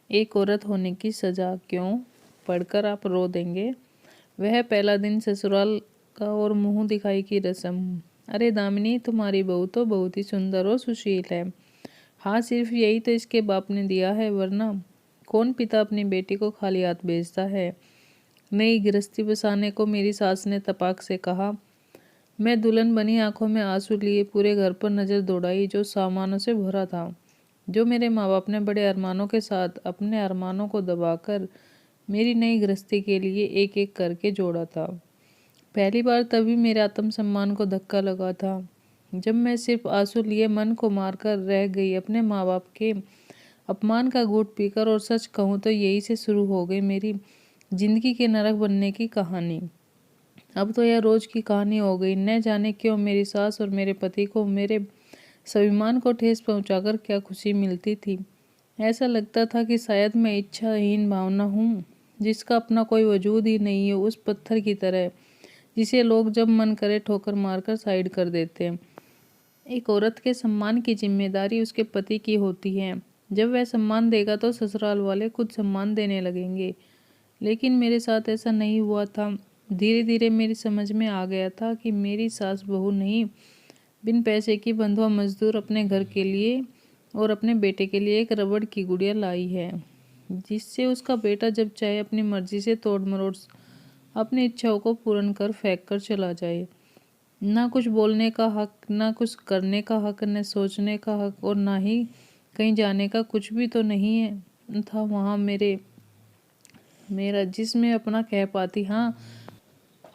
एक औरत होने की सजा क्यों, पढ़कर आप रो देंगे। वह पहला दिन ससुराल का और मुंह दिखाई की रस्म। अरे दामिनी, तुम्हारी बहू तो बहुत ही सुंदर और सुशील है। हाँ, सिर्फ यही तो इसके बाप ने दिया है, वरना कौन पिता अपनी बेटी को खाली हाथ भेजता है। नई गृहस्थी बसाने को मेरी सास ने तपाक से कहा। मैं दुल्हन बनी आंखों में आंसू लिए पूरे घर पर नजर दौड़ाई जो सामानों से भरा था, जो मेरे माँ बाप ने बड़े अरमानों के साथ अपने अरमानों को दबाकर मेरी नई गृहस्थी के लिए एक एक करके जोड़ा था। पहली बार तभी मेरे आत्मसम्मान को धक्का लगा था जब मैं सिर्फ आंसू लिए मन को मारकर रह गई अपने माँ बाप के अपमान का घूंट पीकर। और सच कहूँ तो यही से शुरू हो गई मेरी जिंदगी के नरक बनने की कहानी। अब तो यह रोज की कहानी हो गई। न जाने क्यों मेरी सास और मेरे पति को मेरे स्वाभिमान को ठेस पहुंचाकर क्या खुशी मिलती थी। ऐसा लगता था कि शायद मैं इच्छाहीन भावना हूँ जिसका अपना कोई वजूद ही नहीं है, उस पत्थर की तरह जिसे लोग जब मन करे ठोकर मारकर साइड कर देते हैं। एक औरत के सम्मान की जिम्मेदारी उसके पति की होती है। जब वह सम्मान देगा तो ससुराल वाले खुद सम्मान देने लगेंगे, लेकिन मेरे साथ ऐसा नहीं हुआ था। धीरे धीरे मेरी समझ में आ गया था कि मेरी सास बहू नहीं, बिन पैसे की बंधुआ मजदूर अपने घर के लिए और अपने बेटे के लिए एक रबड़ की गुड़िया लाई है, जिससे उसका बेटा जब चाहे अपनी मर्जी से तोड़ मरोड़ अपनी इच्छाओं को पूर्ण कर फेंक कर चला जाए। ना कुछ बोलने का हक, ना कुछ करने का हक, न सोचने का हक, और ना ही कहीं जाने का। कुछ भी तो नहीं है था वहाँ मेरा जिसमें अपना कह पाती। हाँ,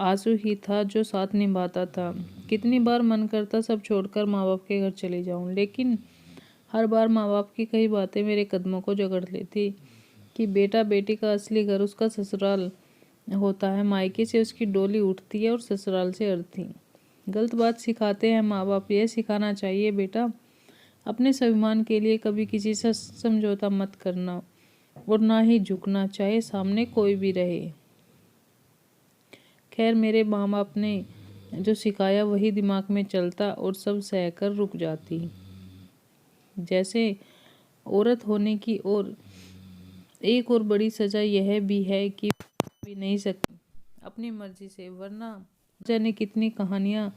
आंसू ही था जो साथ निभाता था। कितनी बार मन करता सब छोड़कर माँ बाप के घर चले जाऊं, लेकिन हर बार माँ बाप की कई बातें मेरे कदमों को जकड़ लेती कि बेटा बेटी का असली घर उसका ससुराल होता है। मायके से उसकी डोली उठती है और ससुराल से अर्थी। गलत बात सिखाते हैं माँ बाप। यह सिखाना चाहिए बेटा, अपने स्वाभिमान के लिए कभी किसी से समझौता मत करना और ना ही झुकना, चाहे सामने कोई भी रहे। खैर, मेरे माँ बाप ने जो सिखाया वही दिमाग में चलता और सब सहकर रुक जाती। जैसे औरत होने की और एक और बड़ी सजा यह भी है कि भी नहीं सकती अपनी मर्जी से, वरना जाने कितनी कहानियां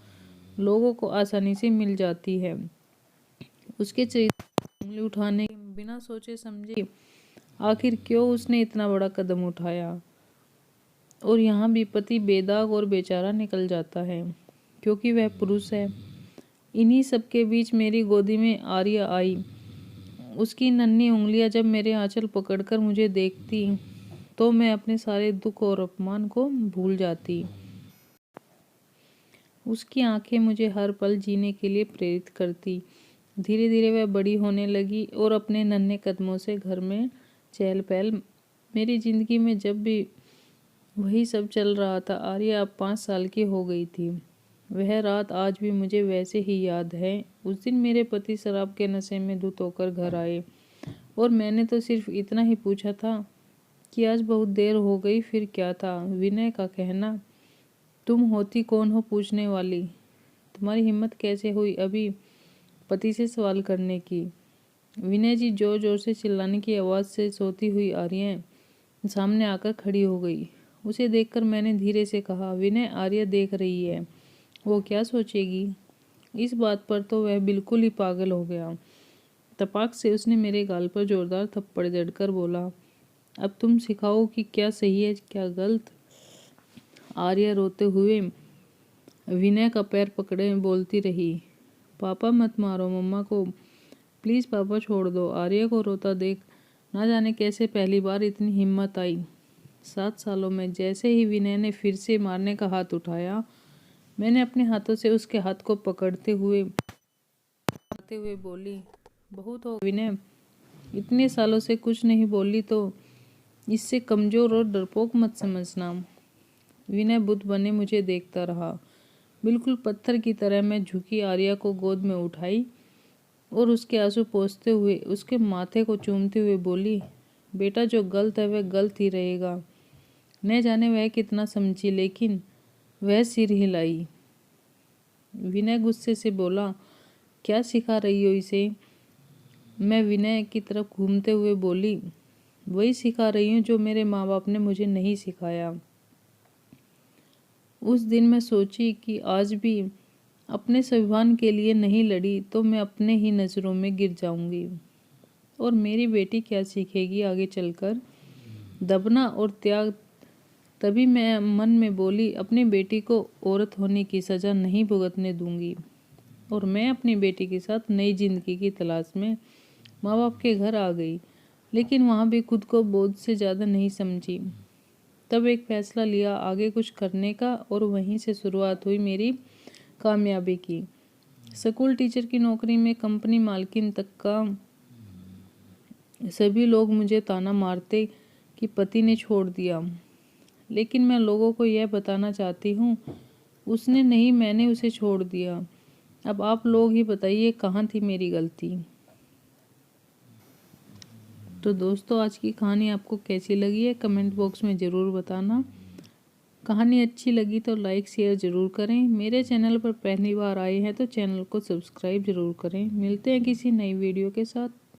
लोगों को आसानी से मिल जाती है। उसके चरित्र उंगली उठाने बिना सोचे समझे आखिर क्यों उसने इतना बड़ा कदम उठाया। और यहाँ भी पति बेदाग और बेचारा निकल जाता है क्योंकि वह पुरुष है। इन्हीं सब के बीच मेरी गोदी में आर्या आई। उसकी नन्ही उंगलियां जब मेरे आंचल पकड़कर मुझे देखती तो मैं अपने सारे दुख और अपमान को भूल जाती। उसकी आंखें मुझे हर पल जीने के लिए प्रेरित करती। धीरे धीरे वह बड़ी होने लगी और अपने नन्हे कदमों से घर में चहल पहल। मेरी जिंदगी में जब भी वही सब चल रहा था। आर्या अब 5 साल की हो गई थी। वह रात आज भी मुझे वैसे ही याद है। उस दिन मेरे पति शराब के नशे में धुत होकर घर आए और मैंने तो सिर्फ इतना ही पूछा था कि आज बहुत देर हो गई। फिर क्या था विनय का कहना, तुम होती कौन हो पूछने वाली, तुम्हारी हिम्मत कैसे हुई अभी पति से सवाल करने की। विनय जी जोर जोर से चिल्लाने की आवाज़ से सोती हुई आर्या सामने आकर खड़ी हो गई। उसे देखकर मैंने धीरे से कहा, विनय, आर्या देख रही है, वो क्या सोचेगी। इस बात पर तो वह बिल्कुल ही पागल हो गया। तपाक से उसने मेरे गाल पर जोरदार थप्पड़ जड़कर बोला, अब तुम सिखाओ कि क्या सही है क्या गलत। आर्या रोते हुए विनय का पैर पकड़े बोलती रही, पापा मत मारो मम्मा को, प्लीज़ पापा छोड़ दो। आर्या को रोता देख ना जाने कैसे पहली बार इतनी हिम्मत आई 7 सालों में। जैसे ही विनय ने फिर से मारने का हाथ उठाया, मैंने अपने हाथों से उसके हाथ को पकड़ते हुए बोली, बहुत हो विनय, इतने सालों से कुछ नहीं बोली तो इससे कमज़ोर और डरपोक मत समझना। विनय बुद्ध बने मुझे देखता रहा। बिल्कुल पत्थर की तरह मैं झुकी आर्या को गोद में उठाई और उसके आंसू पोंछते हुए उसके माथे को चूमते हुए बोली, बेटा जो गलत है वह गलत ही रहेगा। न जाने वह कितना समझी, लेकिन वह सिर हिलाई। विनय गुस्से से बोला, क्या सिखा रही हो इसे। मैं विनय की तरफ घूमते हुए बोली, वही सिखा रही हूँ जो मेरे माँ बाप ने मुझे नहीं सिखाया। उस दिन मैं सोची कि आज भी अपने स्वाभिमान के लिए नहीं लड़ी तो मैं अपने ही नज़रों में गिर जाऊंगी। और मेरी बेटी क्या सीखेगी आगे चलकर? दबना और त्याग। तभी मैं मन में बोली, अपनी बेटी को औरत होने की सज़ा नहीं भुगतने दूंगी। और मैं अपनी बेटी के साथ नई जिंदगी की तलाश में माँ बाप के घर आ गई, लेकिन वहाँ भी खुद को बोझ से ज़्यादा नहीं समझी। तब एक फैसला लिया आगे कुछ करने का, और वहीं से शुरुआत हुई मेरी कामयाबी की। स्कूल टीचर की नौकरी में कंपनी मालकिन तक का सभी लोग मुझे ताना मारते कि पति ने छोड़ दिया, लेकिन मैं लोगों को यह बताना चाहती हूँ, उसने नहीं, मैंने उसे छोड़ दिया। अब आप लोग ही बताइए कहाँ थी मेरी गलती। तो दोस्तों, आज की कहानी आपको कैसी लगी है कमेंट बॉक्स में ज़रूर बताना। कहानी अच्छी लगी तो लाइक शेयर ज़रूर करें। मेरे चैनल पर पहली बार आए हैं तो चैनल को सब्सक्राइब ज़रूर करें। मिलते हैं किसी नई वीडियो के साथ।